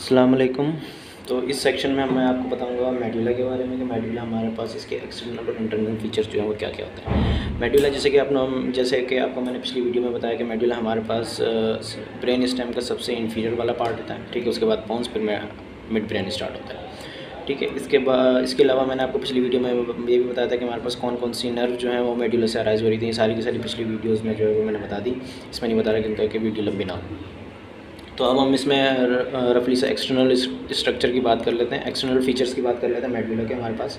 अस्सलाम वालेकुम। तो इस सेक्शन में मैं आपको बताऊंगा मेडुला के बारे में कि मेडुला हमारे पास इसके एक्सटर्नल और इंटरनल फीचर्स जो हैं वो क्या क्या होते हैं। मेडुला जैसे कि आपको मैंने पिछली वीडियो में बताया कि मेडुला हमारे पास ब्रेन स्टेम का सबसे इन्फीरियर वाला पार्ट होता है, ठीक है। उसके बाद पोन्स, फिर मिड ब्रेन स्टार्ट होता है, ठीक है। इसके अलावा मैंने आपको पिछली वीडियो में ये भी बताया था कि हमारे पास कौन कौन सी नर्व जो है वो मेडुला से अराइज हो रही थी। सारी की सारी पिछली वीडियोज़ में जो है वो मैंने बता दी, इसमें नहीं बता रहा क्योंकि वीडियो लंबी ना हो। तो अब हम इसमें रफली से एक्सटर्नल स्ट्रक्चर की बात कर लेते हैं, एक्सटर्नल फीचर्स की बात कर लेते हैं मेडुला के। हमारे पास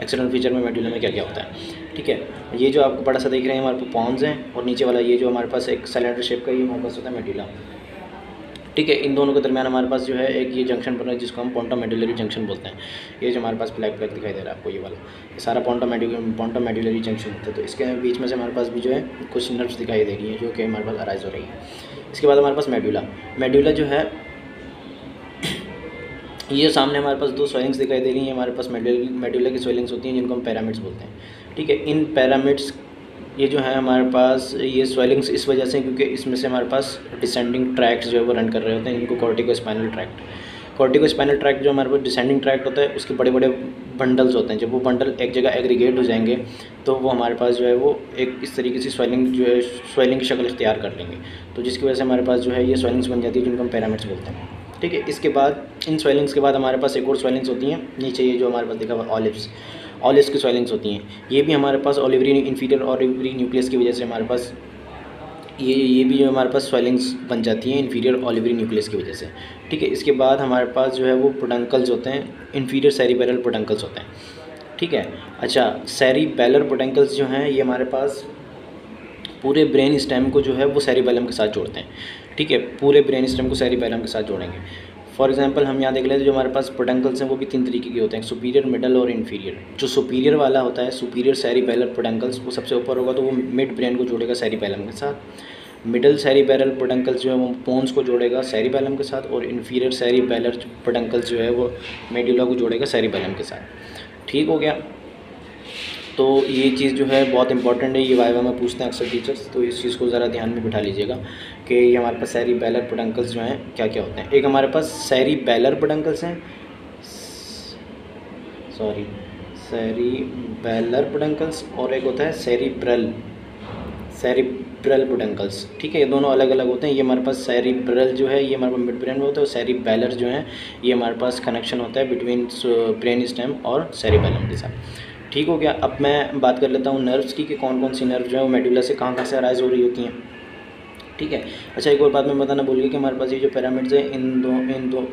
एक्सटर्नल फीचर में मेडुला में क्या क्या होता है, ठीक है। ये जो आपको बड़ा सा देख रहे हैं हमारे पास पॉन्स हैं, और नीचे वाला ये जो हमारे पास एक सिलेंडर शेप का ये हमारे पास होता है मेडुला, ठीक है। इन दोनों के दरमियान हमारे पास जो है एक ये जंक्शन बना है जिसको हम पोंटो मेडुलरी जंक्शन बोलते हैं। ये जो हमारे पास ब्लैक ब्लैक दिखाई दे रहा है आपको, ये वाला ये सारा पोंटो मेडुलरी जंक्शन होता है। तो इसके बीच में से हमारे पास भी जो है कुछ नर्व्स दिखाई दे रही हैं जो कि हमारे पास अराइज हो रही है। इसके बाद हमारे पास मेडुला जो है ये सामने हमारे पास दो स्वेलिंग्स दिखाई दे रही हैं। हमारे पास मेडुला की स्वेलिंग्स होती हैं जिनको हम पैरामिड्स बोलते हैं, ठीक है। इन पैरामिड्स ये जो है हमारे पास ये स्वेलिंग्स इस वजह से क्योंकि इसमें से हमारे पास डिसेंडिंग ट्रैक्ट जो है वो रन कर रहे होते हैं, जिनको कॉर्टिको स्पाइनल ट्रैक्ट जो हमारे पास डिसेंडिंग ट्रैक्ट होता है उसके बड़े बड़े बंडल्स होते हैं। जब वो बंडल एक जगह एग्रीगेट हो जाएंगे तो वो हमारे पास जो है वो एक इस तरीके से स्वेलिंग की शक्ल इख्तियार कर लेंगे, तो जिसकी वजह से हमारे पास जो है ये स्वेलिंग्स बन जाती है जिनको हम पैरामिड्स बोलते हैं, ठीक है। इसके बाद इन स्वेलिंग्स के बाद हमारे पास एक और स्वेलिंग्स होती हैं नीचे, ये जो हमारे पास दिखा हुआ ऑलिव्स की स्वेलिंग्स होती हैं। ये भी हमारे पास इन्फीरियर ऑलिवरी न्यूक्लियस की वजह से हमारे पास ये भी जो हमारे पास स्वेलिंग्स बन जाती हैं इन्फीरियर ऑलिवरी न्यूक्लियस की वजह से, ठीक है। इसके बाद हमारे पास जो है वो पोडंकल्स होते हैं, इन्फीरियर सेरिबेरल पोडंकल्स होते हैं, ठीक है। अच्छा, सेरिबेलर पोडंकल्स जो हैं ये हमारे पास पूरे ब्रेन स्टेम को जो है वो सेरिबेलम के साथ जोड़ते हैं, ठीक है। पूरे ब्रेन स्टेम को सेरिबेलम के साथ जोड़ेंगे। फॉर एग्जांपल हम यहाँ देख लेते हैं जो हमारे पास पोडंकल्स हैं वो भी 3 तरीके के होते हैं, सुपीरियर, मिडल और इन्फीरियर। जो सुपीरियर वाला होता है, सुपीरियर सेरिबेलर पोडंकल्स, वो सबसे ऊपर होगा तो वो मिड ब्रेन को जोड़ेगा सेरिबेलम के साथ। मिडल सेरिबेलर पोडंकल्स जो है वो पोन्स को जोड़ेगा सेरिबेलम के साथ, और इन्फीरियर सेरिबेलर पोडंकल्स जो है वो मेडुला को जोड़ेगा सेरिबेलम के साथ, ठीक हो गया। तो ये चीज़ जो है बहुत इंपॉर्टेंट है, ये वाइवा में पूछते हैं अक्सर टीचर्स, तो इस चीज़ को ज़रा ध्यान में बिठा लीजिएगा कि ये हमारे पास सेरिबेलर पोडंकल्स जो हैं क्या क्या होते हैं। एक हमारे पास सेरिबेलर पोडंकल्स हैं, सेरिबेलर पोडंकल्स, और एक होता है सेरिब्रल पोडंकल्स, ठीक है। ये दोनों अलग अलग होते हैं। ये हमारे पास सेरिब्रल जो है ये हमारे पास मिड ब्रेन में होता है, और सेरिबेलर जो है ये हमारे पास कनेक्शन होता है बिटवीन ब्रेन स्टेम और सेरिबेलम के साथ, ठीक हो गया। अब मैं बात कर लेता हूँ नर्व्स की कि कौन कौन सी नर्व जो है वो मेडुला से कहाँ से अराइज हो रही होती हैं, ठीक है। अच्छा, एक और बात मैं बताना भूल गया कि हमारे पास ये जो पैरामिड्स है इन दो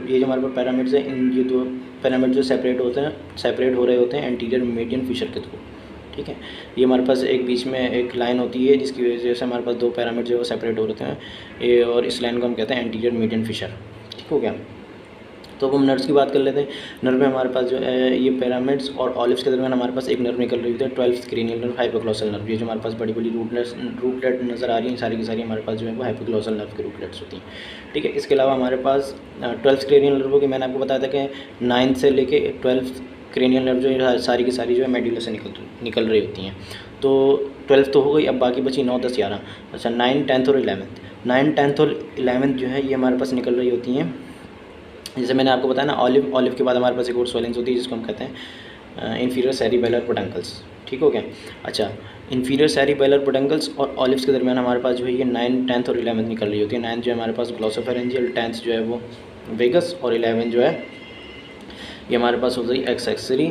ये जो हमारे पास पैरामिड्स है ये दो पैरामिड जो सेपरेट हो रहे होते हैं एंटीरियर मीडियन फिशर के थ्रू, ठीक है। ये हमारे पास एक बीच में एक लाइन होती है जिसकी वजह से हमारे पास दो पैरामिड जो है वो सेपरेट हो रहे हैं, और इस लाइन को हम कहते हैं एंटीरियर मीडियन फिशर, ठीक हो गया। तो अब हम नर्व्स की बात कर लेते हैं। नर्व में हमारे पास जो है ये पैरामिड्स और ऑलिव्स के दरमियान हमारे पास एक नर्व निकल रही होती है 12th cranial nerve, hypoglossal nerve. ये जो हमारे पास बड़ी बड़ी रूटलेट नज़र आ रही हैं सारी की सारी हमारे पास जो है वो हाइपोग्लॉसल नर्व की रूटलेट्स होती हैं, ठीक है। इसके अलावा हमारे पास 12th क्रेनियल नर्व की मैंने आपको बताया था कि 9th से लेके 12th क्रेनियल नर्व जो है सारी की सारी जो है मेडुला से निकल रही होती हैं। तो 12th तो हो गई, अब बाकी बची 9, 10, 11। अच्छा, 9, 10th और 11th 9, 10th और 11th जो है ये हमारे पास निकल रही होती हैं। जैसे मैंने आपको बताया ना, ऑलिव के बाद हमारे पास एक और स्वेलिंग्स होती है जिसको हम कहते हैं इन्फीरियर सेरिबेलर पोडंकल्स, ठीक हो गया। अच्छा, इन्फीरियर सेरिबेलर पोडंकल्स और ऑलिव्स के दरमियान हमारे पास जो है ये 9, 10th और 11th निकल रही होती है। 9th जो है हमारे पास ग्लॉसोफेरेंजियल, 10th जो है वो वेगस, और 11th जो है ये हमारे पास हो गई एक्सेसरी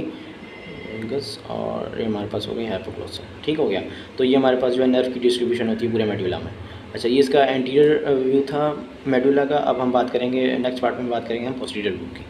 वेगस, और ये हमारे पास हो गई हाइपोग्लॉसल, ठीक हो गया। तो ये हमारे पास जो है नर्व की डिस्ट्रीब्यूशन होती है पूरे मेडुला में। अच्छा, ये इसका एंटीरियर व्यू था मेडुला का। अब हम बात करेंगे नेक्स्ट पार्ट में बात करेंगे हम पोस्टीरियर व्यू की।